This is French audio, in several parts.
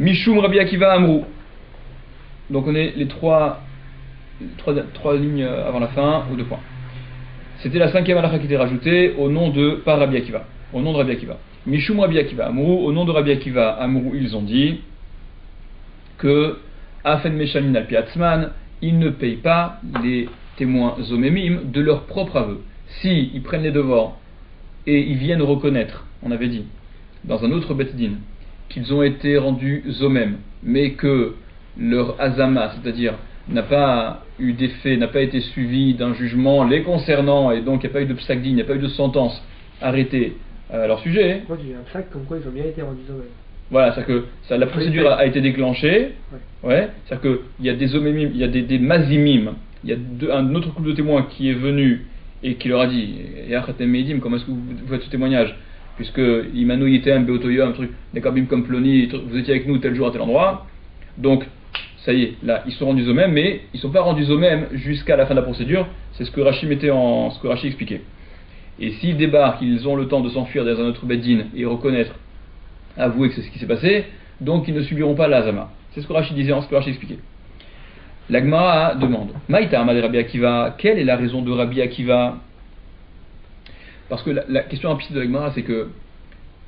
Mishum Rabbi Akiva Amrou. Donc on est les trois lignes avant la fin, ou 2 points. C'était la 5e halakha qui était rajoutée au nom de, par Rabbi Akiva, au nom de Rabbi Akiva. Mishum Rabbi Akiva Amrou, au nom de Rabbi Akiva Amrou, ils ont dit que Afen Meshamin al Piatzman, ils ne payent pas les témoins zomemim de leur propre aveu. Si ils prennent les devants et ils viennent reconnaître, on avait dit, dans un autre Bet Din, qu'ils ont été rendus zomem, mais que leur azama, c'est-à-dire n'a pas eu d'effet, n'a pas été suivi d'un jugement les concernant, et donc il n'y a pas eu de psak din, il n'y a pas eu de sentence arrêtée à leur sujet. Moi j'ai un psak comme quoi ils ont bien été rendus zomem. Voilà, c'est-à-dire que la procédure a été déclenchée, ouais, c'est-à-dire qu'il y a des zomemim, il y a des mazimim, il y a un autre couple de témoins qui est venu et qui leur a dit comment est-ce que vous faites ce témoignage, puisque Imanu Yitem Beotoyo, un truc, des kabim comme Ploni, vous étiez avec nous tel jour à tel endroit, donc ça y est, là ils sont rendus au même, mais ils ne sont pas rendus au même jusqu'à la fin de la procédure, c'est ce que Rashi expliquait. Et s'ils débarquent, ils ont le temps de s'enfuir dans un autre beddin et reconnaître, avouer que c'est ce qui s'est passé, donc ils ne subiront pas l'azama. C'est ce que Rashi disait, ce que Rashi expliquait. La Gemara demande, Maïta Amad Rabbi Akiva, quelle est la raison de Rabbi Akiva? Parce que la question implicite de la Gemara, c'est que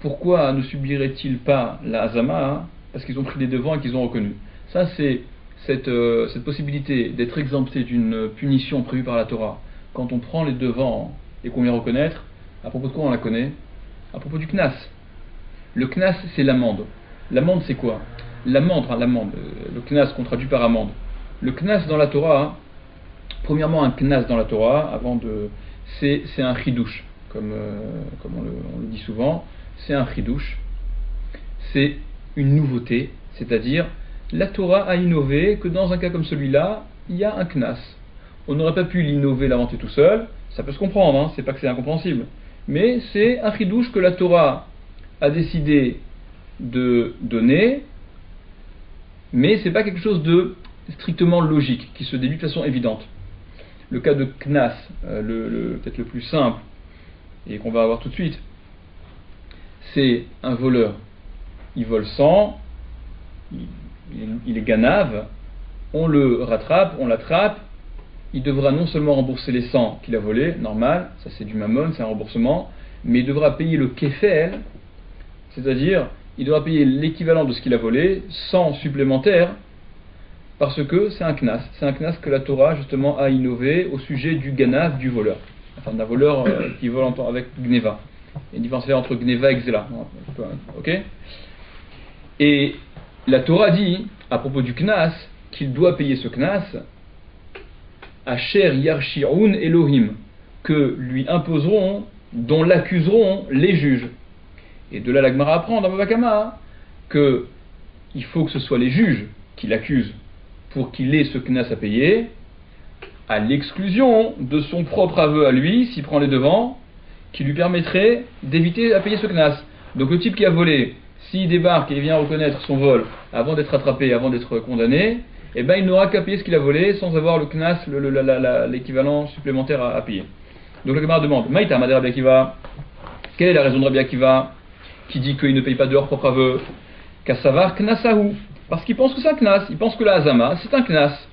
pourquoi ne subiraient-ils pas la azama? Parce qu'ils ont pris les devants et qu'ils ont reconnu. Ça, c'est cette possibilité d'être exempté d'une punition prévue par la Torah quand on prend les devants et qu'on vient reconnaître. À propos de quoi on la connaît? À propos du knas. Le knas, c'est l'amende. L'amende, c'est quoi? L'amende, le knas qu'on traduit par amende. Le knas dans la Torah, premièrement, un knas dans la Torah, c'est un chidouche, comme on le dit souvent, c'est un chidouche, c'est une nouveauté, c'est-à-dire la Torah a innové que dans un cas comme celui-là, il y a un knas. On n'aurait pas pu l'innover, l'inventer tout seul, ça peut se comprendre, hein, c'est pas que c'est incompréhensible, mais c'est un chidouche que la Torah a décidé de donner, mais c'est pas quelque chose de strictement logique, qui se déduit de façon évidente. Le cas de knas, peut-être le plus simple, et qu'on va avoir tout de suite, c'est un voleur. Il vole 100, il est ganave, on le rattrape, on l'attrape, il devra non seulement rembourser les 100 qu'il a volés, normal, ça c'est du mammon, c'est un remboursement, mais il devra payer le kefel, c'est-à-dire il devra payer l'équivalent de ce qu'il a volé, 100 supplémentaires, parce que c'est un knas que la Torah justement a innové au sujet du ganave, du voleur, enfin d'un voleur qui vole avec gneva. Il y a une différence entre gneva et xéla, ok? Et la Torah dit à propos du knas qu'il doit payer ce knas Asher Yarshi'un Elohim, que lui imposeront, dont l'accuseront les juges. Et de là la Gemara apprend dans Bava Kama que il faut que ce soit les juges qui l'accusent pour qu'il ait ce knas à payer, à l'exclusion de son propre aveu à lui, s'il prend les devants, qui lui permettrait d'éviter à payer ce knas. Donc le type qui a volé, s'il débarque et il vient reconnaître son vol avant d'être attrapé, avant d'être condamné, eh ben il n'aura qu'à payer ce qu'il a volé sans avoir le knas, l'équivalent supplémentaire à payer. Donc la Gemara demande, Maïta Amad Rabbi Akiva, quelle est la raison de Rabbi Akiva qui dit qu'il ne paye pas de leur propre aveu? Kassavar knasahu, parce qu'il pense que c'est un knas, il pense que la hazama c'est un knas.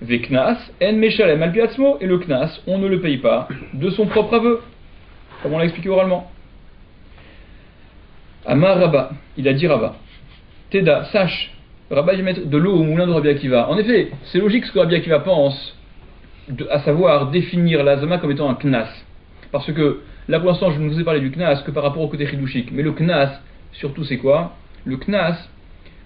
Ve knas en meshalem al piatzmo, et le knas on ne le paye pas de son propre aveu, comme on l'a expliqué oralement. Amar Rabba, il a dit Rabba, Teda, sache, Rabba il va mettre de l'eau au moulin de Rabbi Akiva. En effet, c'est logique ce que Rabbi Akiva pense, à savoir définir la hazama comme étant un knas. Parce que là pour l'instant je ne vous ai parlé du knas que par rapport au côté chidouchique. Mais le knas, surtout c'est quoi? Le knas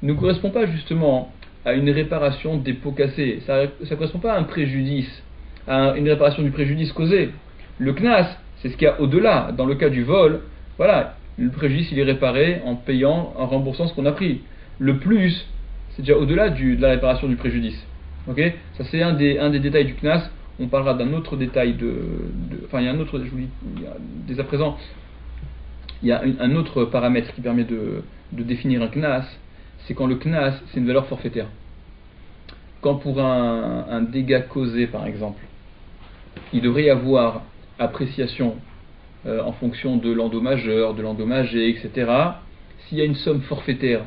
ne correspond pas justement à une réparation des pots cassés. Ça ne correspond pas à un préjudice, à une réparation du préjudice causé. Le knas, c'est ce qu'il y a au-delà. Dans le cas du vol, voilà, le préjudice il est réparé en payant, en remboursant ce qu'on a pris. Le plus, c'est déjà au-delà de la réparation du préjudice. Ok? Ça c'est un des détails du knas. On parlera d'un autre détail enfin il y a un autre, je vous dis, dès à présent, il y a un autre paramètre qui permet de définir un knas, c'est quand le knas c'est une valeur forfaitaire. Quand pour un dégât causé par exemple, il devrait y avoir appréciation en fonction de l'endommageur, de l'endommagé, etc. S'il y a une somme forfaitaire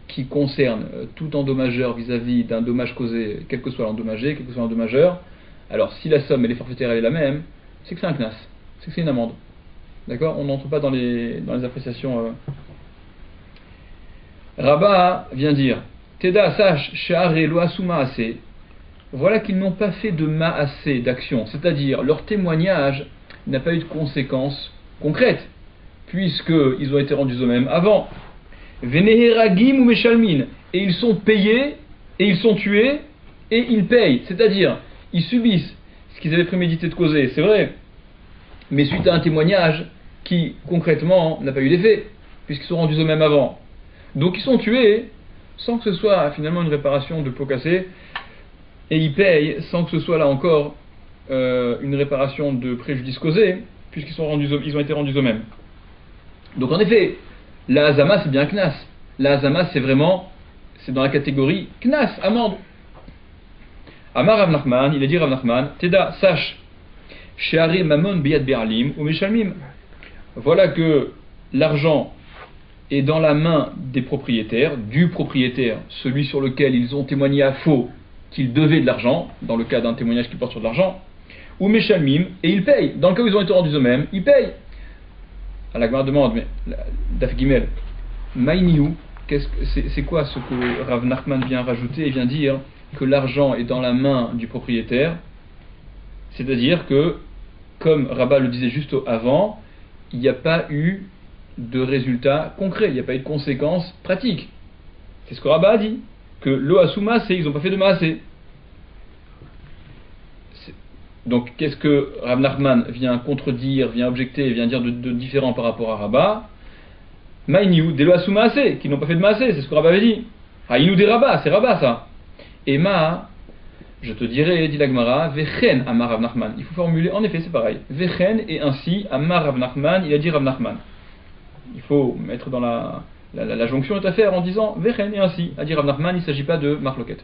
qui concerne tout endommageur vis-à-vis d'un dommage causé, quel que soit l'endommagé, quel que soit l'endommageur, alors si la somme elle est forfaitaire, elle est la même, c'est que c'est un knas, c'est que c'est une amende. D'accord? On n'entre pas dans les appréciations. Rabat vient dire Teda, sache, She'are lo asu ma'aseh. Voilà qu'ils n'ont pas fait de ma'aseh, d'action, c'est-à-dire leur témoignage n'a pas eu de conséquences concrètes, puisqu'ils ont été rendus eux-mêmes avant. Veneheragim ou meshalmin, et ils sont payés, et ils sont tués, et ils payent, c'est-à-dire ils subissent ce qu'ils avaient prémédité de causer, c'est vrai, mais suite à un témoignage qui concrètement n'a pas eu d'effet, puisqu'ils sont rendus eux-mêmes avant. Donc ils sont tués sans que ce soit finalement une réparation de peau cassée, et ils payent sans que ce soit là encore une réparation de préjudice causé, puisqu'ils ils ont été rendus eux-mêmes. Donc en effet, la hazama c'est bien knas. La hazama c'est dans la catégorie knas, amende. Amar Rav Nachman, il a dit Rav Nachman, Teda, sache, She'are mamon biyad be'alim ou meshalmim. Voilà que l'argent est dans la main des propriétaires, du propriétaire, celui sur lequel ils ont témoigné à faux qu'ils devaient de l'argent, dans le cas d'un témoignage qui porte sur de l'argent, ou meshalmim, et ils payent. Dans le cas où ils ont été rendus eux-mêmes, ils payent. La Gemara demande, mais Daf Gimel, Maïniou, c'est quoi ce que Rav Nachman vient rajouter et vient dire que l'argent est dans la main du propriétaire, c'est-à-dire que, comme Rabat le disait juste avant, il n'y a pas eu de résultat concret, il n'y a pas eu de conséquences pratiques. C'est ce que Rabat a dit, que lo asu ma'aseh, ils n'ont pas fait de ma'aseh. Donc qu'est-ce que Rav Nachman vient contredire, vient objecter, vient dire de différent par rapport à Rabat? Maïniou, des lo asu ma'aseh, qui n'ont pas fait de ma'aseh, c'est ce que Rabat avait dit. Haïnou des Rabat, c'est Rabat ça. Et ma, je te dirai, dit la Gemara, vechen amar Rav Nachman. Il faut formuler, en effet c'est pareil. Vechen et ainsi, amar Rav Nachman, il a dit Rav Nachman. Il faut mettre dans la jonction est à faire en disant vechen et ainsi, a dit Rav Nachman, il ne s'agit pas de marloquette.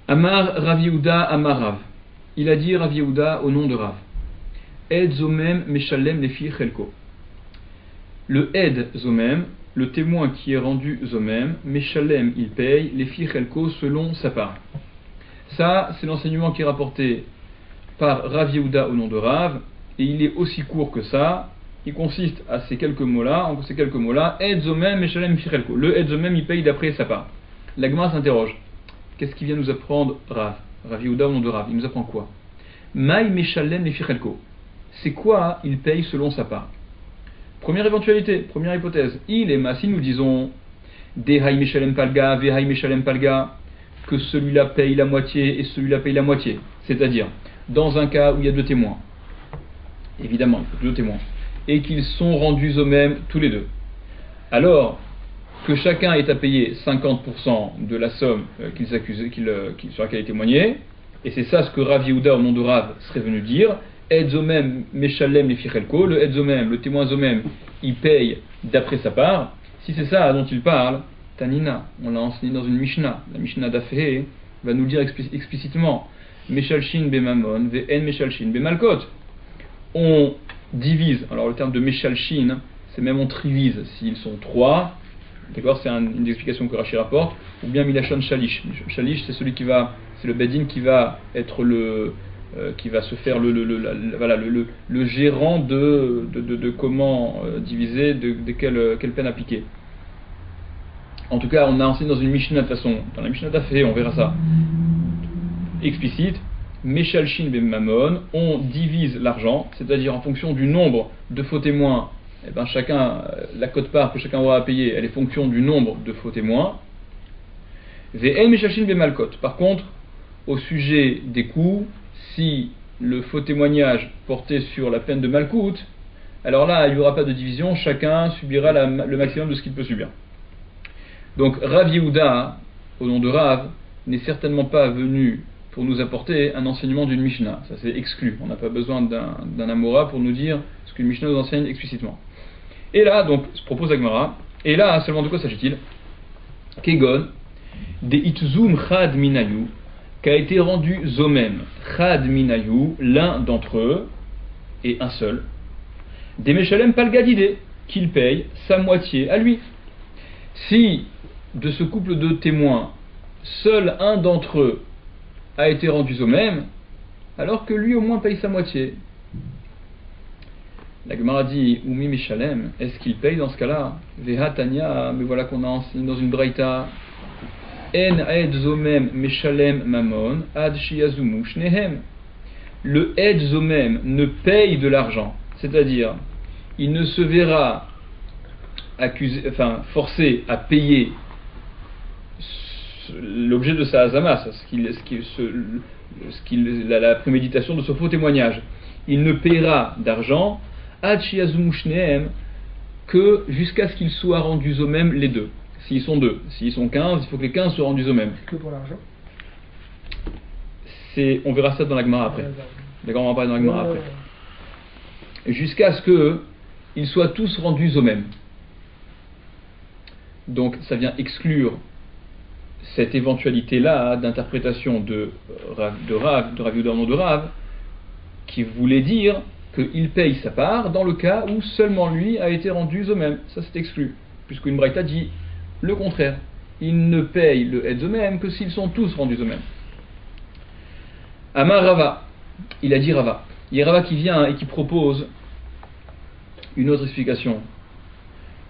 Amar Rav Yehuda Amar Rav. Il a dit Rav Yehuda au nom de Rav. Ed zomem meshalem lefi chelko. Le ed zomem, le témoin qui est rendu zomem, meshalem il paye, lefi chelko selon sa part. Ça, c'est l'enseignement qui est rapporté par Rav Yehuda au nom de Rav, et il est aussi court que ça. Il consiste à ces quelques mots-là, ed zomem meshalem lefi chelko. Le ed zomem il paye d'après sa part. La Gemara s'interroge. Qu'est-ce qu'il vient nous apprendre Rav Yehuda au nom de Rav? Il nous apprend quoi? Maï meshalem lefi chelko. C'est quoi il paye selon sa part? Première éventualité, première hypothèse. Il et ma, si nous disons des haï meshalem palga, ve haï meshalem palga, que celui-là paye la moitié et celui-là paye la moitié. C'est-à-dire, dans un cas où il y a deux témoins, évidemment, il faut deux témoins, et qu'ils sont rendus eux-mêmes tous les deux. Alors, que chacun est à payer 50% de la somme qu'ils accusent, sur laquelle il témoignait, et c'est ça ce que Rav Yehuda au nom de Rav serait venu dire, Edzomem meshalem lefi chelko, le Edzomem, le témoin Zomem, il paye d'après sa part. Si c'est ça dont il parle, Tanina, on l'a enseigné dans une Mishnah, la Mishnah d'Afeh va nous le dire explicitement, Meshalshin bemamon, ve'en meshalshin bemalkot. On divise, alors le terme de Meshalshin, c'est même on trivise, s'ils sont trois. D'accord, c'est une explication que Rashi rapporte, ou bien Milachon Shalish. Shalish, c'est celui c'est le Bedin qui va être qui va se faire le gérant de comment diviser, de quelle peine appliquer. En tout cas, on a enseigné dans une Mishnah de façon, dans la Mishnah d'Afeh, on verra ça, explicite, Meshalshin ben Mamon, on divise l'argent, c'est-à-dire en fonction du nombre de faux témoins. Eh ben la quote-part que chacun aura à payer, elle est fonction du nombre de faux témoins. Par contre, au sujet des coûts, si le faux témoignage portait sur la peine de malcoute, alors là, il n'y aura pas de division, chacun subira le maximum de ce qu'il peut subir. Donc Rav Yehuda, au nom de Rav, n'est certainement pas venu pour nous apporter un enseignement d'une Mishnah. Ça c'est exclu. On n'a pas besoin d'un Amora pour nous dire ce qu'une Mishnah nous enseigne explicitement. Et là, donc, se propose Agmara, et là, seulement de quoi s'agit-il? Kegon, de itzum chad minayu, qu'a été rendu zomem, chad minayu, l'un d'entre eux, et un seul, des meshalem palgadide, qu'il paye sa moitié à lui. Si de ce couple de témoins, seul un d'entre eux a été rendu au même, alors que lui au moins paye sa moitié. La Gemara dit Oumi Mishalem, est-ce qu'il paye dans ce cas-là? Veha Tanya, mais voilà qu'on a enseigné dans une braïta En Ed Zomem Meshalem Mamon Ad Shiazumu Shnehem. Le Ed Zomem ne paye de l'argent, c'est-à-dire il ne se verra forcé à payer l'objet de sa hazama, la préméditation de ce faux témoignage. Il ne paiera d'argent ad shiazumu shnehem que jusqu'à ce qu'ils soient rendus au même les deux. S'ils sont deux, s'ils sont 15, il faut que les 15 soient rendus au même. Que pour l'argent? On verra ça dans la Gemara après. D'accord, on va parler dans la Gemara après. Jusqu'à ce qu'ils soient tous rendus au même. Donc ça vient exclure cette éventualité-là d'interprétation de Rav Yehuda non de Rav, qui voulait dire qu'il paye sa part dans le cas où seulement lui a été rendu au même. Ça c'est exclu, puisqu'une braïta dit le contraire. Il ne paye le Ed au même que s'ils sont tous rendus au même. Amar Rava, il a dit Rava. Il y a Rava qui vient et qui propose une autre explication.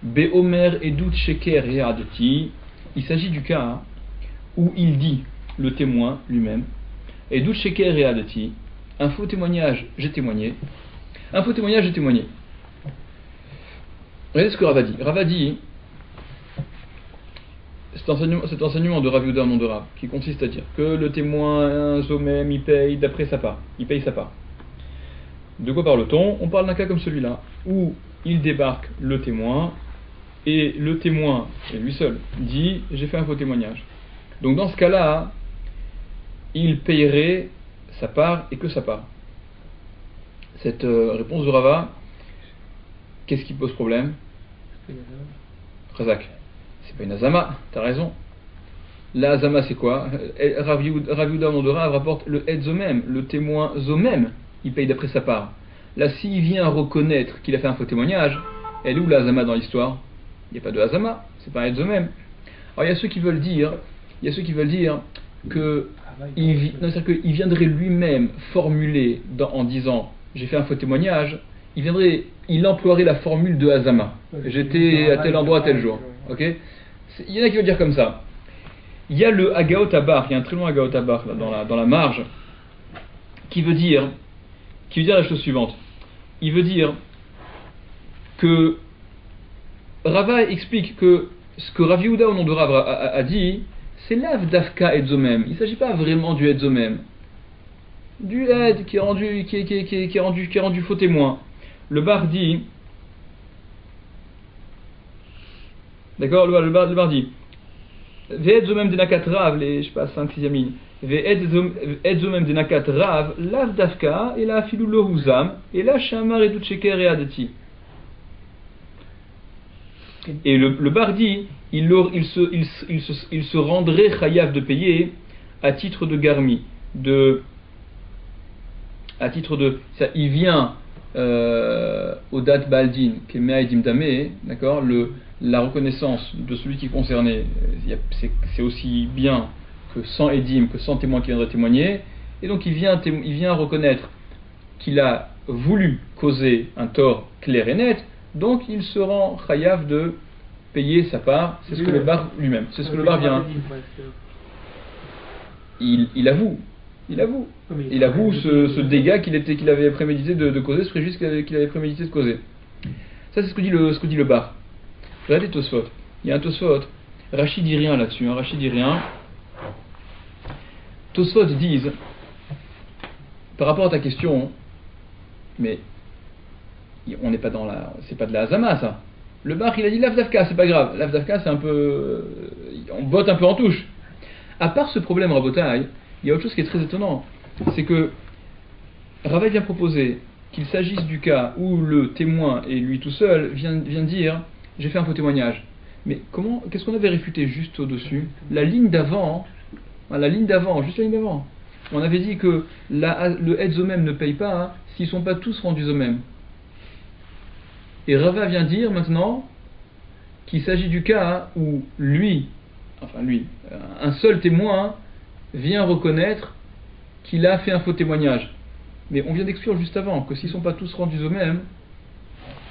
Be'omer edut sheker re'adeti. Il s'agit du cas où il dit, le témoin lui-même, edut sheker re'adeti, un faux témoignage, j'ai témoigné. Un faux témoignage, j'ai témoigné. Regardez ce que Rava dit. Rava dit, cet enseignement de Rav Yehuda non de Rav, qui consiste à dire que le témoin Zomem, il paye d'après sa part. Il paye sa part. De quoi parle-t-on? On parle d'un cas comme celui-là, où il débarque le témoin, et le témoin, et lui seul, dit j'ai fait un faux témoignage. Donc dans ce cas-là, il payerait sa part et que sa part. Cette réponse de Rava, qu'est-ce qui pose problème? Razak, c'est pas une azama, t'as raison. La azama c'est quoi? Rav Yehuda non de Rav rapporte le Ed Zomem, le témoin Zomem, il paye d'après sa part. Là, s'il vient reconnaître qu'il a fait un faux témoignage, elle est où la azama dans l'histoire? Il n'y a pas de hazama, c'est pas un Ed Zomem. Alors il y a ceux qui veulent dire que c'est-à-dire qu'il viendrait lui-même formuler en disant j'ai fait un faux témoignage, il emploierait la formule de hazama. J'étais à tel endroit à tel jour. Ok? Il y en a qui veulent dire comme ça. Il y a le Agaot Abar, il y a un très long Agaot Abar dans la marge, qui veut dire la chose suivante. Il veut dire que Rava explique que ce que Rav Yehuda au nom de Rav a dit, c'est l'av dafka edzomem. Il ne s'agit pas vraiment du edzomem, du ed qui est rendu faux témoin. Le bar dit, d'accord, le bar dit, ve'edzomem denakat rav, les, je sais pas, 5-6e ligne, ve'edzomem denakat rav, l'av dafka, et la filou lohuzam, et la shamar edut sheker et adeti. Et le bar dit, il se rendrait chayav de payer à titre de garmi, il vient au dat baldin kemea edim dameh, d'accord, la reconnaissance de celui qui est concerné, c'est aussi bien que 100 edim, que 100 témoins qui viendraient témoigner, et donc il vient reconnaître qu'il a voulu causer un tort clair et net. Donc il se rend chayav de payer sa part, c'est ce que le bar lui-même, c'est ce que le bar vient. Il avoue ce dégât qu'il avait prémédité de causer, ce préjudice qu'il avait prémédité de causer. Ça c'est ce que dit le bar. Regardez Tosfot, il y a un Tosfot, Rachid dit rien là-dessus, Rachid dit rien. Tosfot disent, par rapport à ta question, mais on n'est pas c'est pas de la hazama ça. Le bar il a dit l'avdavka, c'est pas grave. L'avdavka c'est un peu, on botte un peu en touche. À part ce problème Rabotai, il y a autre chose qui est très étonnant, c'est que Rava vient proposer qu'il s'agisse du cas où le témoin et lui tout seul vient dire j'ai fait un faux témoignage. Mais qu'est-ce qu'on avait réfuté juste au-dessus? La ligne d'avant. On avait dit que le Ed Zomem ne paye pas s'ils ne sont pas tous rendus au même. Et Rava vient dire maintenant qu'il s'agit du cas où un seul témoin vient reconnaître qu'il a fait un faux témoignage. Mais on vient d'exclure juste avant que s'ils ne sont pas tous rendus au même,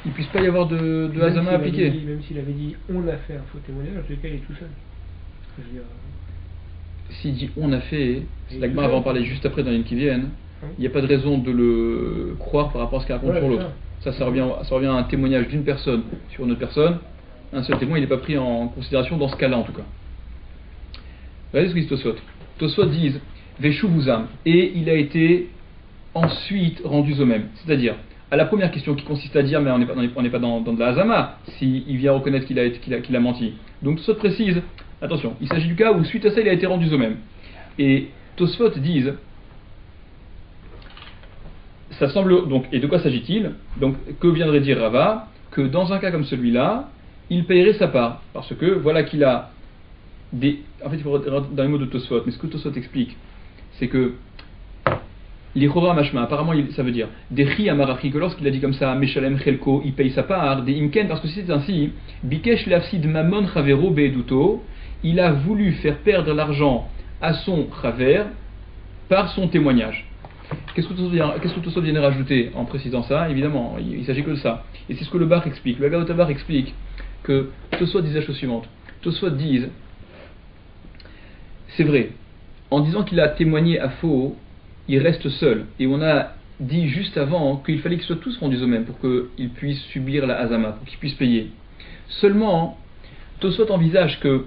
il ne puisse pas y avoir de hazama appliqué. Même s'il avait dit on a fait un faux témoignage, dans ce cas il est tout seul. Je veux dire, S'il dit on a fait, la Gemara va en parler juste après dans les qui viennent, il n'y a pas de raison de le croire par rapport à ce qu'il raconte sur l'autre. Ça revient à un témoignage d'une personne sur une autre personne. Un seul témoin, il n'est pas pris en considération dans ce cas-là en tout cas. Regardez ce que dit Tosfot. Tosfot disent Veshuvuzam, et il a été ensuite rendu au même. C'est-à-dire, à la première question qui consiste à dire mais on n'est pas dans de la hazama, s'il vient reconnaître qu'il a menti. Donc Tosfot précise, attention, il s'agit du cas où suite à ça il a été rendu au même. Et Tosfot disent, ça semble donc, et de quoi s'agit-il? Donc que viendrait dire Rava? Que dans un cas comme celui-là, il paierait sa part, parce que voilà qu'il a des... En fait il faut rentrer dans les mots de Tosfot, mais ce que Tosfot explique, c'est que les Chora Mashma, apparemment ça veut dire des Chi Amarachi, que lorsqu'il a dit comme ça, Meshalem Chelko, il paye sa part, des Imken, parce que si c'est ainsi, Bikesh Lafsid Mamon Chavero Beeduto, il a voulu faire perdre l'argent à son Chaver par son témoignage. Qu'est-ce que Tosfot vient de rajouter en précisant ça? Évidemment, il s'agit que de ça. Et c'est ce que le Bar explique. Le Agaot Bar explique que Tosfot disait la chose suivante. Tosfot disent, c'est vrai, en disant qu'il a témoigné à faux, il reste seul. Et on a dit juste avant qu'il fallait qu'ils soient tous rendus au même pour qu'ils puissent subir la hazama, pour qu'ils puissent payer. Seulement, Tosfot envisage que,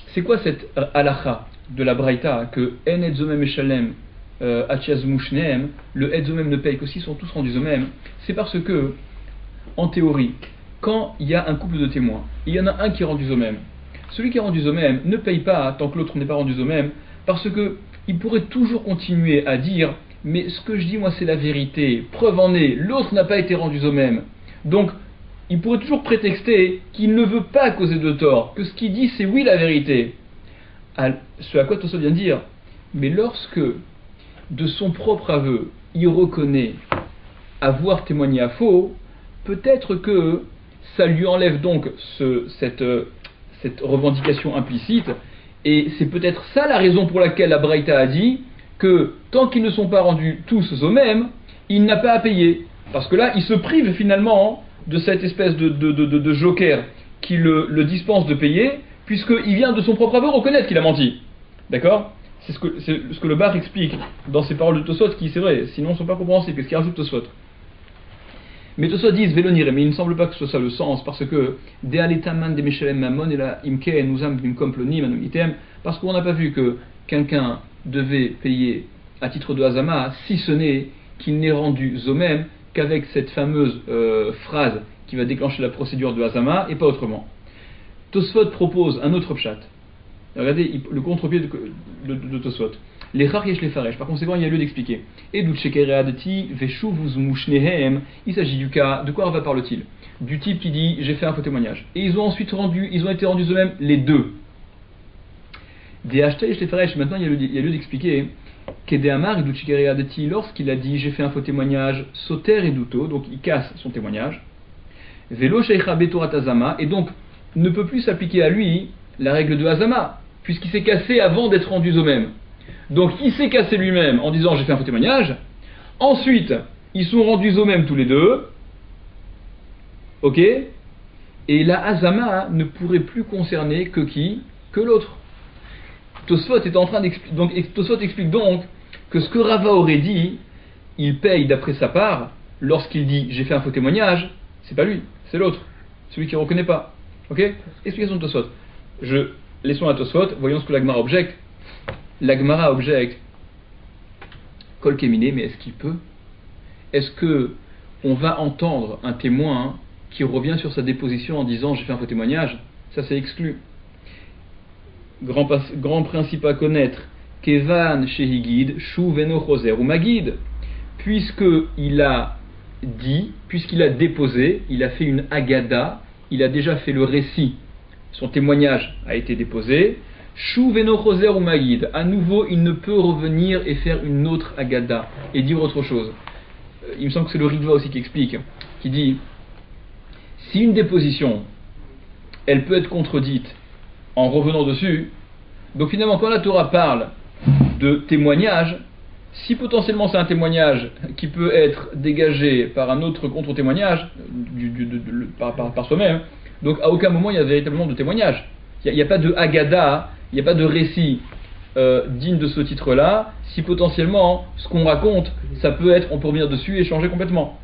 c'est quoi cette halacha de la Braïta, que en edzomem eshalem achiazmushneem, le edzomem ne paye que s'ils sont tous rendus au même? C'est parce que, en théorie, quand il y a un couple de témoins, il y en a un qui est rendu au même. Celui qui est rendu au même ne paye pas tant que l'autre n'est pas rendu au même, parce que il pourrait toujours continuer à dire mais ce que je dis moi c'est la vérité, preuve en est, l'autre n'a pas été rendu au même. Donc il pourrait toujours prétexter qu'il ne veut pas causer de tort, que ce qu'il dit c'est oui la vérité. Ce à quoi Tosfot vient de dire, mais lorsque de son propre aveu il reconnaît avoir témoigné à faux, peut-être que ça lui enlève donc cette revendication implicite. Et c'est peut-être ça la raison pour laquelle la Braïta a dit que tant qu'ils ne sont pas rendus tous au même, il n'a pas à payer. Parce que là, il se prive finalement de cette espèce de joker qui le dispense de payer, puisqu'il vient de son propre aveu reconnaître qu'il a menti. D'accord? C'est ce que le Bar explique dans ses paroles de Tosfot, qui c'est vrai, sinon ne sont pas compréhensibles, qu'est-ce qu'il rajoute Tosfot. Mais Tosfot dit Vélonire, mais il ne semble pas que ce soit ça le sens, parce que parce qu'on n'a pas vu que quelqu'un devait payer à titre de hazama, si ce n'est qu'il n'est rendu au même qu'avec cette fameuse phrase qui va déclencher la procédure de hazama, et pas autrement. Tosfot propose un autre pshat. Regardez le contre-pied de Tosfot. Les Chach les Faresh, par conséquent, il y a lieu d'expliquer. Et il s'agit du cas, de quoi Rava parle-t-il? Du type qui dit j'ai fait un faux témoignage. Et ils ont été rendus eux-mêmes les deux. Des Hashtag les Faresh, maintenant il y a lieu d'expliquer qu'Edeamar lorsqu'il a dit j'ai fait un faux témoignage, Soter et Douto, donc il casse son témoignage. Velo Sheikha Betorat Hazama, et donc ne peut plus s'appliquer à lui la règle de Hazama, puisqu'il s'est cassé avant d'être rendu au même. Donc il s'est cassé lui-même en disant j'ai fait un faux témoignage. Ensuite, ils sont rendus au même tous les deux. Ok? Et la hazama ne pourrait plus concerner que qui? Que l'autre. Tosfot est en train d'expliquer. Donc Tosfot explique donc que ce que Rava aurait dit, il paye d'après sa part lorsqu'il dit j'ai fait un faux témoignage. C'est pas lui, c'est l'autre, celui qui ne reconnaît pas. Ok? Explication de Tosfot. Laissons à Tosfot, voyons ce que la Gemara objecte. La Gemara objecte Kol Kemine, mais est-ce qu'il peut? Est-ce que on va entendre un témoin qui revient sur sa déposition en disant j'ai fait un faux témoignage? Ça c'est exclu. Grand principe à connaître, Kevan Shehigid, Shu Veno Choser ou Magid, puisqu'il a dit, puisqu'il a déposé, il a fait une agada, il a déjà fait le récit, son témoignage a été déposé. Shu Veno Choser ou Magid, à nouveau il ne peut revenir et faire une autre agada et dire autre chose. Il me semble que c'est le Ritva aussi qui explique, qui dit si une déposition, elle peut être contredite en revenant dessus, donc finalement quand la Torah parle de témoignage, si potentiellement c'est un témoignage qui peut être dégagé par un autre contre-témoignage, par soi-même, donc à aucun moment il y a véritablement de témoignage. Il n'y a pas de Haggadah, il n'y a pas de récit digne de ce titre-là, si potentiellement ce qu'on raconte, ça peut être, on peut revenir dessus et changer complètement.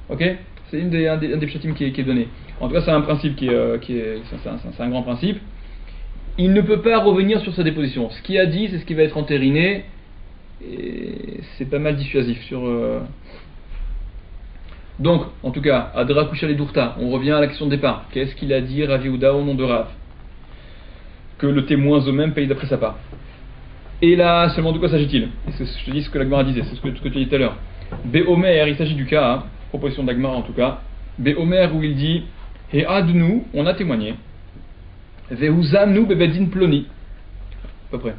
Ok? C'est un des pshatim qui est donné. En tout cas, c'est un principe c'est un grand principe. Il ne peut pas revenir sur sa déposition. Ce qu'il a dit, c'est ce qui va être entériné, et c'est pas mal dissuasif sur. Donc, en tout cas, Adra Kushal et Dourta, on revient à la question de départ. Qu'est-ce qu'il a dit Rav Yehuda au nom de Rav? Que le témoin eux-mêmes paye d'après sa part. Et là, seulement de quoi s'agit-il? Je te dis ce que la Gemara disait, c'est ce que tu as dit tout à l'heure. Be'omer, il s'agit du cas, proposition de la Gemara en tout cas. Be'omer où il dit et adnu, on a témoigné. Ve'uzamnu bebedin ploni. À peu près.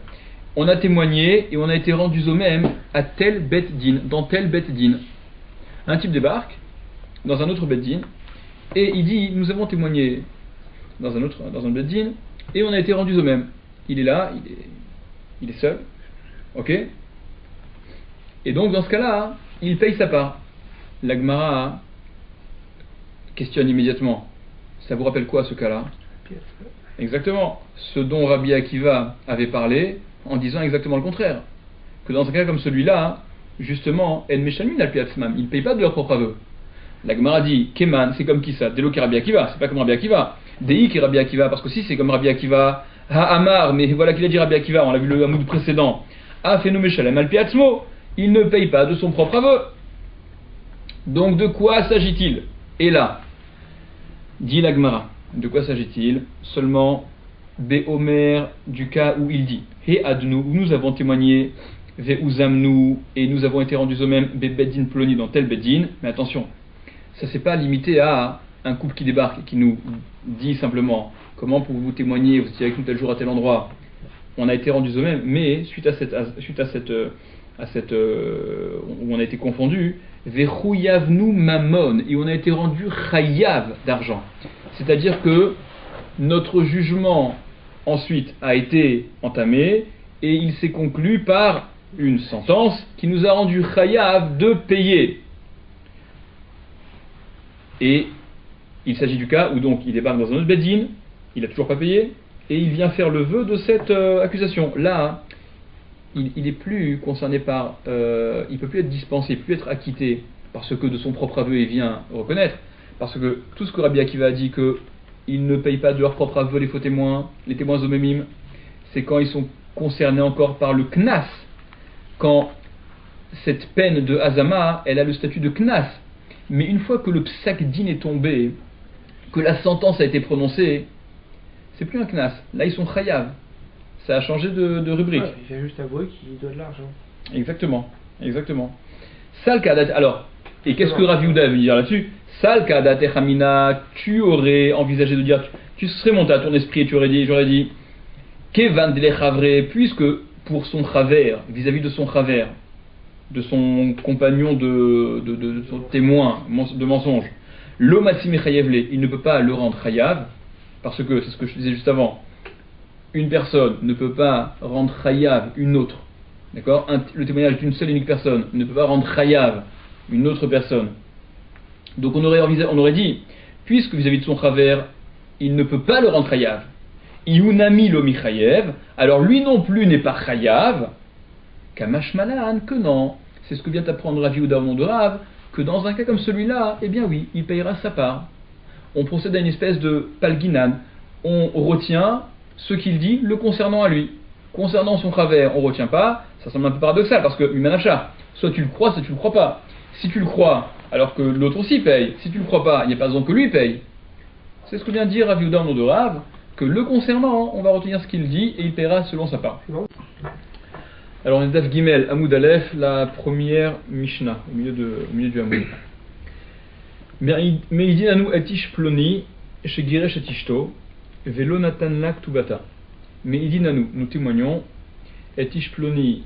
On a témoigné et on a été rendus au même à tel bet din, dans tel bet din. Un type débarque dans un autre bet din et il dit nous avons témoigné dans un bet din et on a été rendus au même. Il est là, il est seul, ok? Et donc dans ce cas-là, il paye sa part. La Gemara questionne immédiatement. Ça vous rappelle quoi ce cas-là? Exactement. Ce dont Rabbi Akiva avait parlé en disant exactement le contraire. Que dans un cas comme celui-là, justement, En Meshalmin al Piatzmam, ils ne payent pas de leur propre aveu. La Gemara dit Keman, c'est comme qui ça? Delo qui Rabbi Akiva, c'est pas comme Rabbi Akiva. Dei qui Rabbi Akiva, parce que si c'est comme Rabbi Akiva, Ha'amar, mais voilà qu'il a dit Rabbi Akiva, on l'a vu le hamoud précédent. Afenu Meshalem al Piatzmo, il ne paye pas de son propre aveu. Donc de quoi s'agit-il? Et là, dit la Gemara, de quoi s'agit-il? Seulement Be'omer, du cas où il dit He adnu, où nous avons témoigné, Ve'uzamnu, et nous avons été rendus au même Be'beddin ploni dans tel beddin. Mais attention, ça c'est pas limité à un couple qui débarque et qui nous dit simplement comment pouvez-vous témoigner, vous étiez avec nous tel jour à tel endroit, on a été rendus au même, mais suite à cette où on a été confondu, Ve'chuyavnu mamon, et on a été rendu chayav d'argent. C'est-à-dire que notre jugement ensuite a été entamé et il s'est conclu par une sentence qui nous a rendu chayav de payer. Et il s'agit du cas où donc il débarque dans un autre beddin, il n'a toujours pas payé et il vient faire le vœu de cette accusation. Là, il est plus concerné par, il peut plus être dispensé, plus être acquitté parce que de son propre aveu il vient reconnaître, parce que tout ce que Rabbi Akiva a dit que ils ne payent pas de leur propre aveu les faux témoins, les témoins zomemim, c'est quand ils sont concernés encore par le knas, quand cette peine de Hazama, elle a le statut de knas. Mais une fois que le psak din est tombé, que la sentence a été prononcée, c'est plus un knas. Là, ils sont chayav. Ça a changé de rubrique. Ouais, il a juste avoué qu'il doit de l'argent. Exactement. Sal kadat. Alors, et qu'est-ce que Rav Yehuda veut dire là-dessus? Sal kadat echamina, tu aurais envisagé de dire, tu serais monté à ton esprit et j'aurais dit, kevan de lechavre, puisque pour son chaver, vis-à-vis de son chaver, de son compagnon de son témoin de mensonge, l'omatsim chayevle, il ne peut pas le rendre chayav, parce que c'est ce que je disais juste avant. Une personne ne peut pas rendre chayav une autre. D'accord? Le témoignage d'une seule et unique personne ne peut pas rendre chayav une autre personne. Donc on aurait dit, puisque vis-à-vis de son chaver, il ne peut pas le rendre chayav, Iunami lo michayev, alors lui non plus n'est pas chayav, kamash malan, que non. C'est ce que vient d'apprendre Rav Yehuda au nom de Rav, que dans un cas comme celui-là, eh bien oui, il payera sa part. On procède à une espèce de palginan. On retient ce qu'il dit le concernant à lui. Concernant son chaver, on ne retient pas. Ça semble un peu paradoxal parce que Mimanacha, soit tu le crois, soit tu le crois pas. Si tu le crois, alors que l'autre aussi paye. Si tu le crois pas, il n'y a pas raison que lui paye. C'est ce que vient de dire Rav Yehuda au nom de Rav, que le concernant, on va retenir ce qu'il dit et il paiera selon sa part. Alors on est Daf Gimel, Hamoud Aleph, la première Mishnah, au milieu du Hamoud. Meidinanu etish ploni, shegiresh etishto, velo natan lak tubata. Meidinanu, nous témoignons, etish ploni,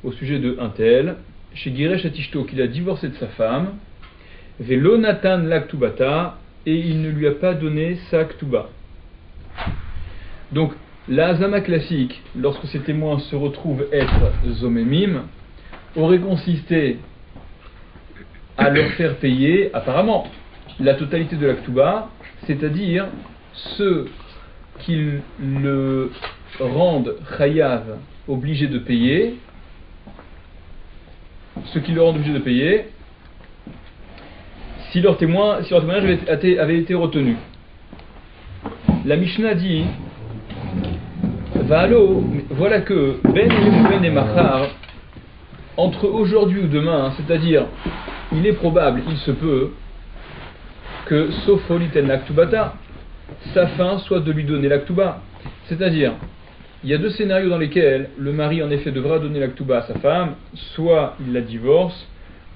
au sujet de un tel, shegiresh etishto, qu'il a divorcé de sa femme, velo natan lak tubata, et il ne lui a pas donné sa Ktuba. Donc, la Hazama classique, lorsque ces témoins se retrouvent être Zomemim, aurait consisté à leur faire payer, apparemment, la totalité de la Ktuba, c'est-à-dire ceux qui le rendent Chayav obligé de payer, si leur témoignage avait été retenu. La Mishnah dit Valo, voilà que Ben et Machar, entre aujourd'hui ou demain, c'est-à-dire, il est probable, il se peut, que Sofoliten l'Aktubata, sa fin soit de lui donner l'Aktuba. C'est-à-dire, il y a deux scénarios dans lesquels le mari en effet devra donner l'Aktuba à sa femme, soit il la divorce,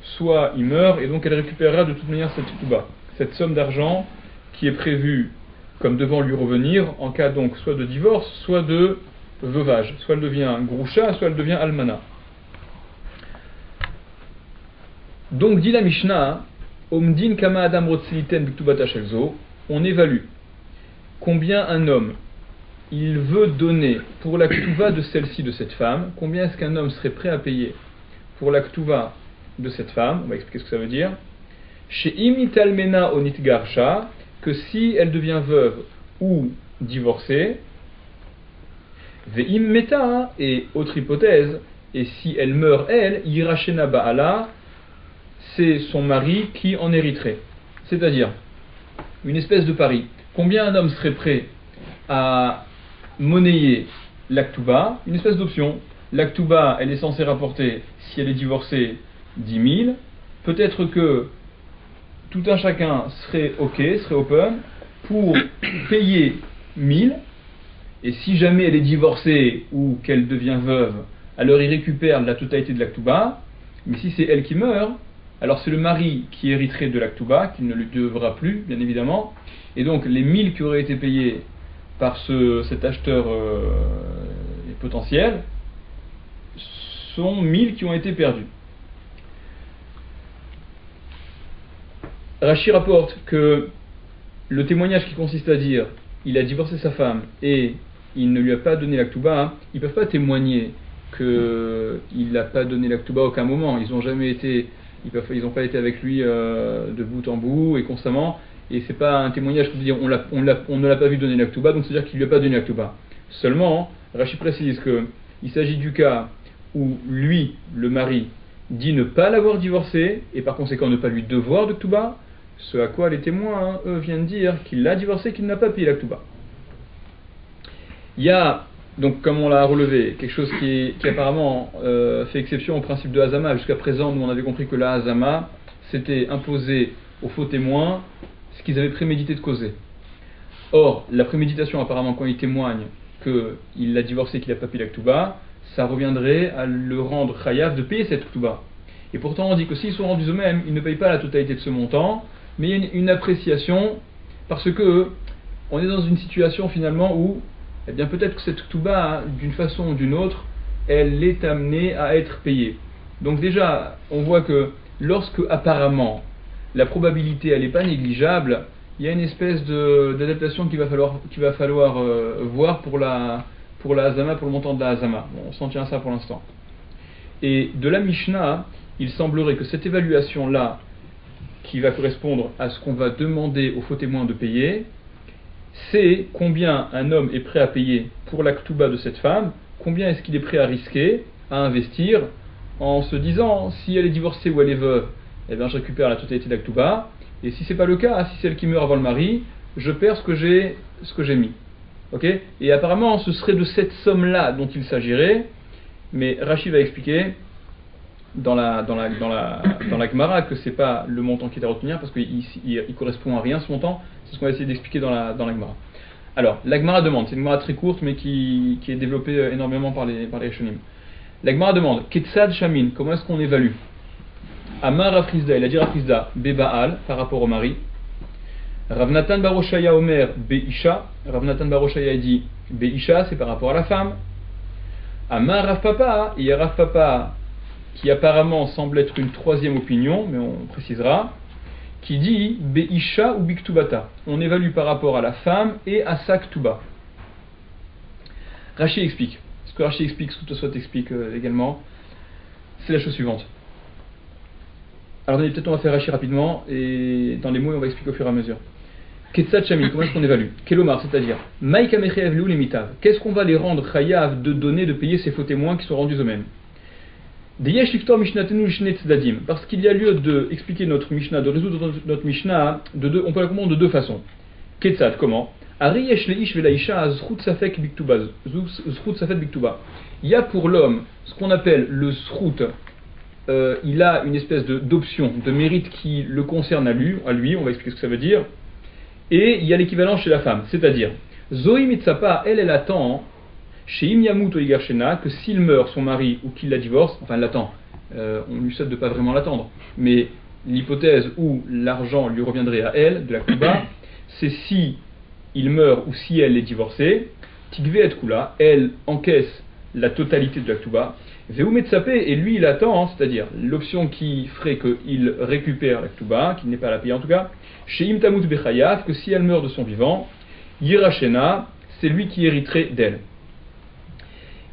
soit il meurt, et donc elle récupérera de toute manière cette Aktuba, cette somme d'argent qui est prévue comme devant lui revenir en cas donc soit de divorce, soit de veuvage, soit elle devient Groucha, soit elle devient Almana. Donc dit la Mishnah, Omdin kama adam rotzeliten b'ktubata shelzo, on évalue combien un homme il veut donner pour la ktuva de celle-ci, de cette femme, combien est-ce qu'un homme serait prêt à payer pour la ktuva de cette femme, on va expliquer ce que ça veut dire. Chez imitalmena onit garsha, que si elle devient veuve ou divorcée, ve'im meta, et autre hypothèse, et si elle meurt elle, yirachena ba'ala, c'est son mari qui en hériterait. C'est-à-dire, une espèce de pari. Combien un homme serait prêt à monnayer l'Aktuba? Une espèce d'option. L'Aktuba, elle est censée rapporter, si elle est divorcée, 10 000. Peut-être que tout un chacun serait OK, serait open, pour payer 1000. Et si jamais elle est divorcée ou qu'elle devient veuve, alors il récupère la totalité de l'Aktuba. Mais si c'est elle qui meurt, alors c'est le mari qui hériterait de l'Aktuba, qui ne lui devra plus, bien évidemment. Et donc les 1000 qui auraient été payés par cet acheteur potentiel sont 1000 qui ont été perdus. Rashi rapporte que le témoignage qui consiste à dire il a divorcé sa femme et il ne lui a pas donné l'Aktuba, ils ne peuvent pas témoigner qu'il n'a pas donné l'Aktuba à aucun moment. Ils n'ont jamais été, ils n'ont pas été avec lui de bout en bout et constamment. Et c'est pas un témoignage qui veut dire on ne l'a pas vu donner l'Aktuba, donc c'est-à-dire qu'il lui a pas donné l'Aktuba. Seulement, Rashi précise qu'il s'agit du cas où lui, le mari, dit ne pas l'avoir divorcé et par conséquent ne pas lui devoir de Ktuba, ce à quoi les témoins, eux, viennent dire qu'il l'a divorcé, qu'il n'a pas payé l'Aktuba. Il y a, donc comme on l'a relevé, quelque chose qui apparemment fait exception au principe de Hazama. Jusqu'à présent, nous on avait compris que la Hazama s'était imposée aux faux témoins ce qu'ils avaient prémédité de causer. Or, la préméditation, apparemment, quand il témoigne qu'il l'a divorcé, qu'il n'a pas payé la Ktuba, ça reviendrait à le rendre chayav de payer cette Ktuba. Et pourtant, on dit que s'ils sont rendus eux-mêmes, ils ne payent pas la totalité de ce montant, mais il y a une appréciation, parce que on est dans une situation finalement où, eh bien, peut-être que cette Ktuba, d'une façon ou d'une autre, elle est amenée à être payée. Donc déjà, on voit que lorsque, apparemment, la probabilité elle n'est pas négligeable, il y a une espèce d'adaptation qu'il va falloir voir pour la Hazama, pour le montant de la Hazama. Bon, on s'en tient à ça pour l'instant. Et de la Mishnah, il semblerait que cette évaluation-là, qui va correspondre à ce qu'on va demander aux faux témoins de payer, c'est combien un homme est prêt à payer pour la Ktuba de cette femme, combien est-ce qu'il est prêt à risquer, à investir, en se disant, si elle est divorcée ou elle est veuve, eh bien, je récupère la totalité de la Ktuba, et si c'est pas le cas, si c'est elle qui meurt avant le mari, je perds ce que j'ai mis. Ok ? Et apparemment, ce serait de cette somme-là dont il s'agirait, mais Rashi va expliquer dans la Gemara que c'est pas le montant qui est à retenir, parce qu'il correspond à rien ce montant, c'est ce qu'on va essayer d'expliquer dans la Gemara. Alors, la Gemara demande, c'est une Gemara très courte, mais qui est développée énormément par les Rishonim. La Gemara demande, Ketsad Shamin, comment est-ce qu'on évalue Amar Rafrizda, il a dit Rafrizda, Bebaal, par rapport au mari. Rav Natan bar Oshaya Omer, Beisha. Rav Natan bar Oshaya dit Beisha, c'est par rapport à la femme. Amar Rav Papa, il y a Rav Papa qui apparemment semble être une troisième opinion, mais on précisera. qui dit Be'isha ou Biktubata. On évalue par rapport à la femme et à sa Ktuba. Rashi explique. Ce que Rashi explique, ce que Tosfot explique également, c'est la chose suivante. Alors peut-être on va faire Rashi rapidement, et dans les mots on va expliquer au fur et à mesure. Ketsat Shami, comment est-ce qu'on évalue? Kelomar, c'est-à-dire Maïka Mechev Lou les Mitav. Qu'est-ce qu'on va les rendre chayav de donner, de payer ces faux témoins qui sont rendus eux-mêmes? Deyesh Liftor Mishnatenu Shnet Tzdadim. Parce qu'il y a lieu d'expliquer notre Mishnah, de résoudre notre Mishnah, on peut la comprendre de deux façons. Ketsat, comment? Ariyesh Leish Velaisha Zchut Safek Biktuba. Zchut Safek Biktuba. Il y a pour l'homme ce qu'on appelle le Zchut. Il a une espèce d'option, de mérite qui le concerne à lui, on va expliquer ce que ça veut dire. Et il y a l'équivalent chez la femme, c'est-à-dire Zoï Mitsapa, elle attend chez Imyamut ou Igarshena que s'il meurt son mari ou qu'il la divorce, enfin elle l'attend, on lui souhaite de pas vraiment l'attendre, mais l'hypothèse où l'argent lui reviendrait à elle, de la Kuba, c'est si il meurt ou si elle est divorcée, Tigve et Kula, elle encaisse la totalité de la Kuba, Veumetsapé, et lui il attend, c'est-à-dire l'option qui ferait qu'il récupère la Kuba, qu'il n'est pas à la payer en tout cas, chez Imtamut Bechayav, que si elle meurt de son vivant, Yirachena, c'est lui qui hériterait d'elle.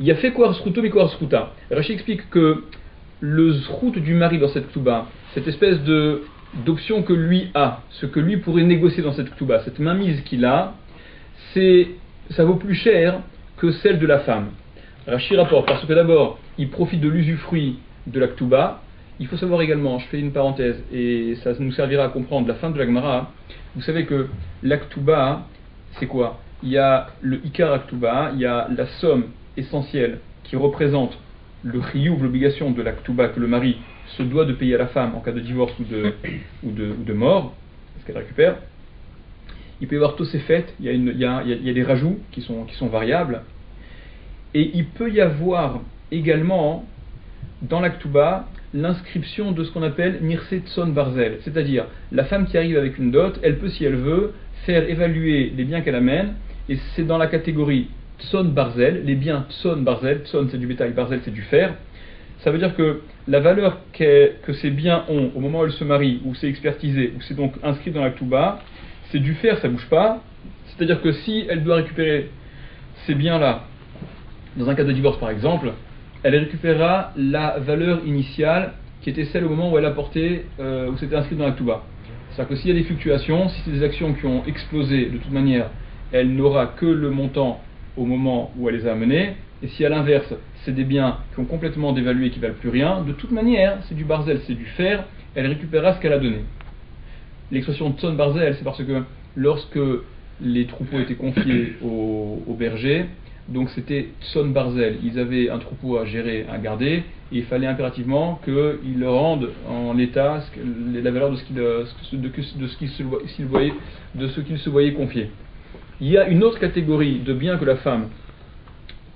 Il y a fait quoi Zchuto mais quoi Zchuta. Rashi explique que le Zchut du mari dans cette Ktuba, cette espèce d'option que lui a, ce que lui pourrait négocier dans cette Ktuba, cette mainmise qu'il a, ça vaut plus cher que celle de la femme. Rashi rapporte, parce que d'abord, il profite de l'usufruit de la Ktuba. Il faut savoir également, je fais une parenthèse, et ça nous servira à comprendre la fin de la Gemara. Vous savez que la Ktuba, c'est quoi? Il y a le Ikar Ktuba, il y a la somme essentielle qui représente le chiyuv, l'obligation de la Ktuba que le mari se doit de payer à la femme en cas de divorce ou de mort, ce qu'elle récupère. Il peut y avoir Tosefet, il y a des rajouts qui sont variables. Et il peut y avoir également dans la Ktuba l'inscription de ce qu'on appelle Nirse Tson Barzel, c'est-à-dire la femme qui arrive avec une dot, elle peut, si elle veut, faire évaluer les biens qu'elle amène, et c'est dans la catégorie Tson Barzel, les biens Tson Barzel, Tson c'est du bétail, Barzel c'est du fer. Ça veut dire que la valeur que ces biens ont au moment où elle se marie, où c'est expertisé, où c'est donc inscrit dans la Ktuba, c'est du fer, ça bouge pas. C'est-à-dire que si elle doit récupérer ces biens-là, dans un cas de divorce par exemple, elle récupérera la valeur initiale qui était celle au moment où elle a porté, où c'était inscrit dans la Ktuba. C'est-à-dire que s'il y a des fluctuations, si c'est des actions qui ont explosé, de toute manière, elle n'aura que le montant au moment où elle les a amenés, et si à l'inverse, c'est des biens qui ont complètement dévalué et qui ne valent plus rien, de toute manière, c'est du barzel, c'est du fer, elle récupérera ce qu'elle a donné. L'expression tson barzel, c'est parce que lorsque les troupeaux étaient confiés aux bergers, donc c'était tson barzel, ils avaient un troupeau à gérer, à garder, et il fallait impérativement qu'ils le rendent en l'état la valeur de ce qu'ils se voyaient confier. Il y a une autre catégorie de biens que la femme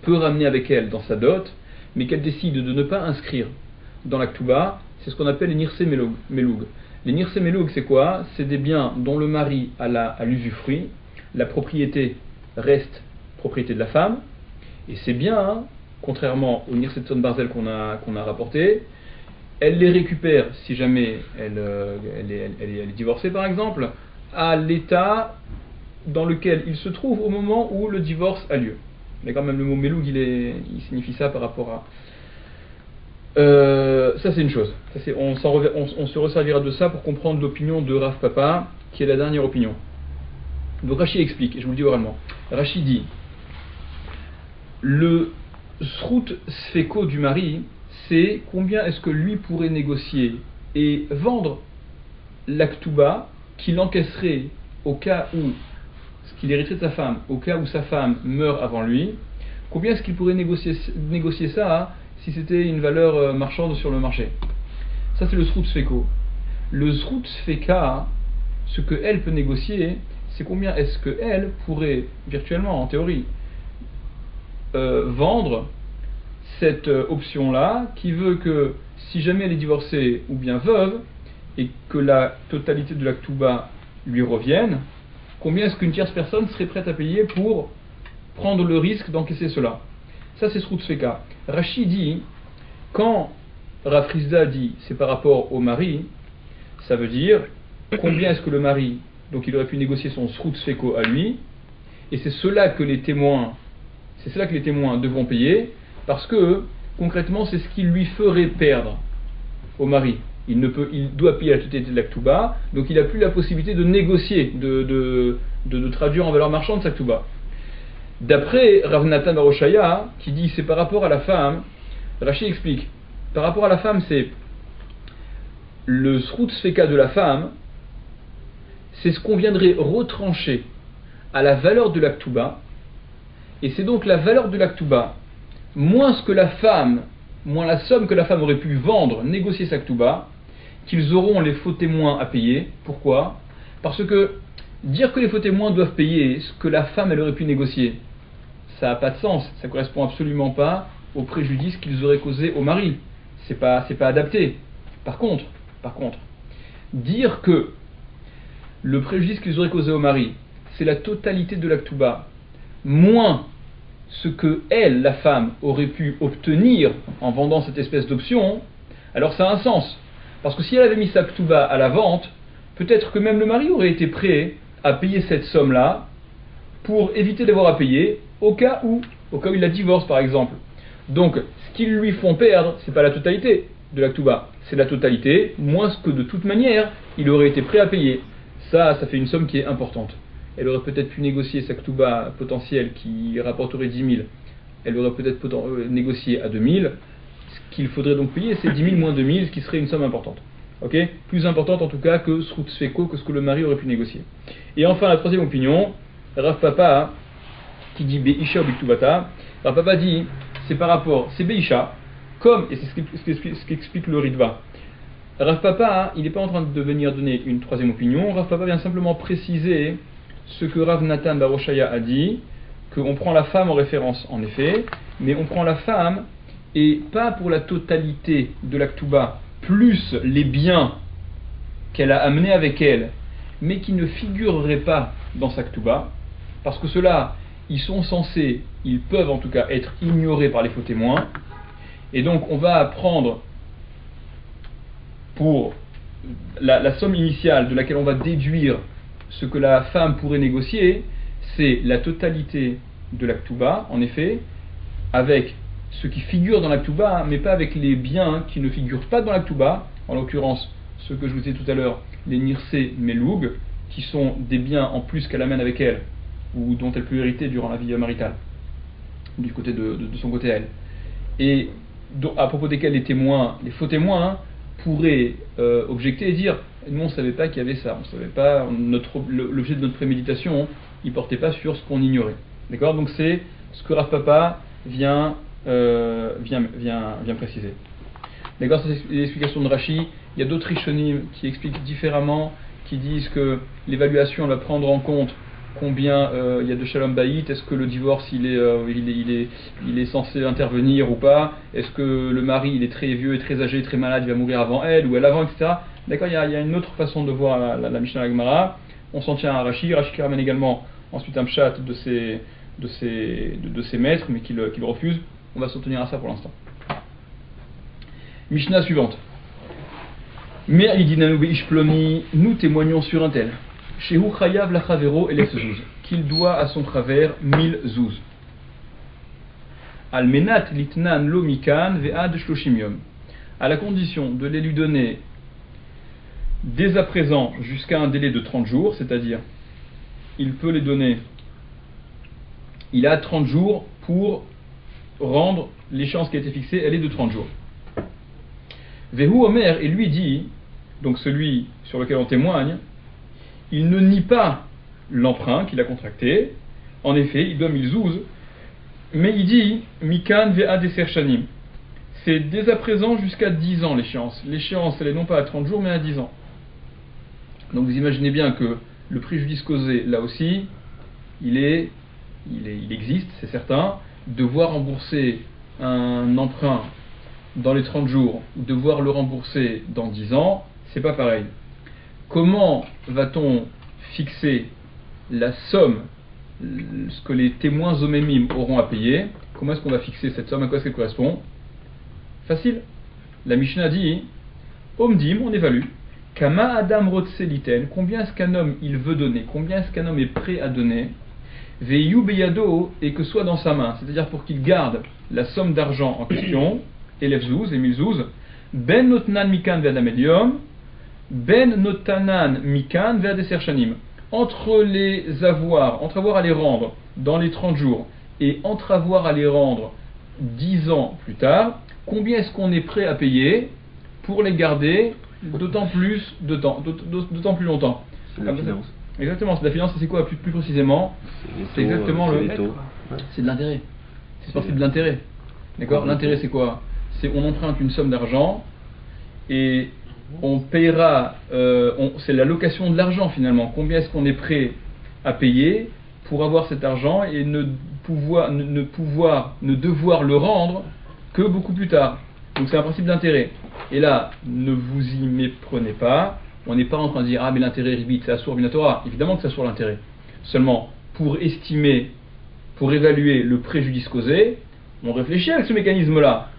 peut ramener avec elle dans sa dot, mais qu'elle décide de ne pas inscrire dans la Ktuba, c'est ce qu'on appelle les Nirse Meloug. Les Nirse Meloug, c'est quoi? C'est des biens dont le mari a l'usufruit, la propriété reste propriété de la femme, et ces biens, contrairement au Nirse Tson Barzel qu'on a rapporté, elle les récupère si jamais elle est divorcée par exemple, à l'état dans lequel il se trouve au moment où le divorce a lieu. Mais quand même le mot meloug il signifie ça par rapport à... ça c'est une chose. On se resservira de ça pour comprendre l'opinion de Rav Papa, qui est la dernière opinion. Donc Rashi explique, et je vous le dis oralement. Rashi dit, le srout sfeko du mari, c'est combien est-ce que lui pourrait négocier et vendre l'aktuba qu'il encaisserait au cas où ce qu'il hériterait de sa femme, au cas où sa femme meurt avant lui. Combien est-ce qu'il pourrait négocier ça si c'était une valeur marchande sur le marché? Ça c'est le srout sfeko. Le srout sfeka, ce qu'elle peut négocier, c'est combien est-ce qu'elle pourrait virtuellement, en théorie, vendre cette option-là, qui veut que si jamais elle est divorcée ou bien veuve, et que la totalité de la ktuba lui revienne, combien est-ce qu'une tierce personne serait prête à payer pour prendre le risque d'encaisser cela? Ça c'est Srout Feka. Rashi dit, quand Rav Rizda dit c'est par rapport au mari, ça veut dire combien est-ce que le mari, donc il aurait pu négocier son srout sfeko à lui, et c'est cela que les témoins devront payer, parce que concrètement c'est ce qui lui ferait perdre au mari. Il doit payer la totalité de la Ketouba, donc il n'a plus la possibilité de négocier, de traduire en valeur marchande sa Ketouba. D'après Rav Natan bar Oshaya, qui dit c'est par rapport à la femme, Rashi explique, par rapport à la femme c'est le srout sfeka de la femme, c'est ce qu'on viendrait retrancher à la valeur de la Ketouba, et c'est donc la valeur de la Ketouba, moins la somme que la femme aurait pu vendre, négocier sa Ketouba, qu'ils auront les faux témoins à payer. Pourquoi ? Parce que dire que les faux témoins doivent payer ce que la femme elle aurait pu négocier, ça n'a pas de sens, ça ne correspond absolument pas au préjudice qu'ils auraient causé au mari. C'est pas adapté. Par contre, dire que le préjudice qu'ils auraient causé au mari, c'est la totalité de la Ketouba, moins ce que elle, la femme, aurait pu obtenir en vendant cette espèce d'option, alors ça a un sens. Parce que si elle avait mis sa Ketouba à la vente, peut-être que même le mari aurait été prêt à payer cette somme-là pour éviter d'avoir à payer au cas où il la divorce par exemple. Donc ce qu'ils lui font perdre, c'est pas la totalité de la Ketouba, c'est la totalité, moins ce que de toute manière il aurait été prêt à payer. Ça fait une somme qui est importante. Elle aurait peut-être pu négocier sa Ketouba potentielle qui rapporterait 10 000. Elle aurait peut-être négocié à 2 000. Ce qu'il faudrait donc payer, c'est 10 000 moins 2 000, ce qui serait une somme importante. Okay, plus importante en tout cas que srout sfeko, que ce que le mari aurait pu négocier. Et enfin, la troisième opinion, Rav Papa, qui dit Be'isha ou Biktubata, Rav Papa dit, c'est par rapport, c'est Be'isha, comme, et c'est ce qu'explique le Ritva. Rav Papa, il n'est pas en train de venir donner une troisième opinion, Rav Papa vient simplement préciser ce que Rav Natan bar Oshaya a dit, qu'on prend la femme en référence en effet, mais on prend la femme, et pas pour la totalité de la Ketouba, plus les biens qu'elle a amenés avec elle, mais qui ne figureraient pas dans sa Ketouba, parce que ceux-là, ils peuvent en tout cas être ignorés par les faux témoins, et donc on va prendre pour la somme initiale de laquelle on va déduire ce que la femme pourrait négocier, c'est la totalité de la Ketouba, en effet, avec ce qui figure dans la Ketouba, mais pas avec les biens qui ne figurent pas dans la Ketouba, en l'occurrence, ce que je vous disais tout à l'heure, les Nirsé Meloug, qui sont des biens en plus qu'elle amène avec elle, ou dont elle peut hériter durant la vie maritale, du côté de son côté à elle. Et à propos desquels les faux témoins, pourraient objecter et dire nous on ne savait pas qu'il y avait ça, on savait pas, l'objet de notre préméditation, il portait pas sur ce qu'on ignorait. D'accord ? Donc c'est ce que Rav Papa vient préciser. D'accord, c'est l'explication de Rashi. Il y a d'autres Rishonim qui expliquent différemment, qui disent que l'évaluation elle va prendre en compte combien il y a de Shalom Bayit, est-ce que le divorce il est censé intervenir ou pas, est-ce que le mari il est très vieux et très âgé, très malade, il va mourir avant elle ou elle avant, etc. D'accord, il y a une autre façon de voir la Mishnah Gemara. On s'en tient à Rashi qui ramène également ensuite un pshat de ses maîtres, mais qui le refuse. On va s'en tenir à ça pour l'instant. Mishnah suivante. Nous témoignons sur un tel. Shehu chayav lachavero elef zouz, qu'il doit à son travers 1000 zouz. Almenat litnan lo mikan ve'ad shloshim yom, à la condition de les lui donner dès à présent jusqu'à un délai de 30 jours, c'est-à-dire il peut les donner, il a 30 jours pour rendre l'échéance qui a été fixée, elle est de 30 jours. Vehu Omer, et lui dit, donc celui sur lequel on témoigne, il ne nie pas l'emprunt qu'il a contracté, en effet, il doit 1000 zouz, mais il dit, Mikan ve'ad eser shanim. C'est dès à présent jusqu'à 10 ans l'échéance. L'échéance, elle est non pas à 30 jours, mais à 10 ans. Donc vous imaginez bien que le préjudice causé, là aussi, il existe, c'est certain. Devoir rembourser un emprunt dans les 30 jours, devoir le rembourser dans 10 ans, c'est pas pareil. Comment va-t-on fixer la somme, ce que les témoins omémim auront à payer? Comment est-ce qu'on va fixer cette somme? À quoi est-ce qu'elle correspond? Facile. La Mishnah dit, Omdim, on évalue, Kama Adam Rotseliten, combien est-ce qu'un homme il veut donner, combien est-ce qu'un homme est prêt à donner, Veyu Beyado, et que soit dans sa main, c'est-à-dire pour qu'il garde la somme d'argent en question, Elef Zouz et 1000 zouz, Ben Notnan Mikan Ve'adam Eliom, Ben Notanan Mikan Ve'adeser Shanim, entre avoir à les rendre dans les 30 jours et entre avoir à les rendre 10 ans plus tard, combien est-ce qu'on est prêt à payer pour les garder d'autant plus longtemps. C'est de la finance. Exactement, c'est de la finance, et c'est quoi plus précisément? C'est exactement les taux. C'est de l'intérêt. C'est de l'intérêt. D'accord? L'intérêt c'est quoi? C'est on emprunte une somme d'argent et on payera, c'est la location de l'argent finalement. Combien est-ce qu'on est prêt à payer pour avoir cet argent et ne devoir le rendre que beaucoup plus tard. Donc c'est un principe d'intérêt. Et là, ne vous y méprenez pas. On n'est pas en train de dire, ah mais l'intérêt ribit, c'est assour minatora. Évidemment que c'est assour l'intérêt. Seulement, pour évaluer le préjudice causé, on réfléchit avec ce mécanisme-là.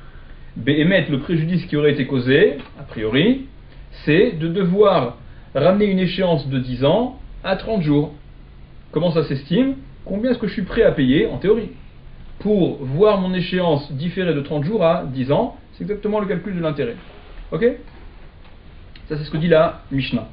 Béhémet, le préjudice qui aurait été causé, a priori, c'est de devoir ramener une échéance de 10 ans à 30 jours. Comment ça s'estime? Combien est-ce que je suis prêt à payer, en théorie, pour voir mon échéance différée de 30 jours à 10 ans? C'est exactement le calcul de l'intérêt. Ok? Ça, c'est ce que dit la Mishnah.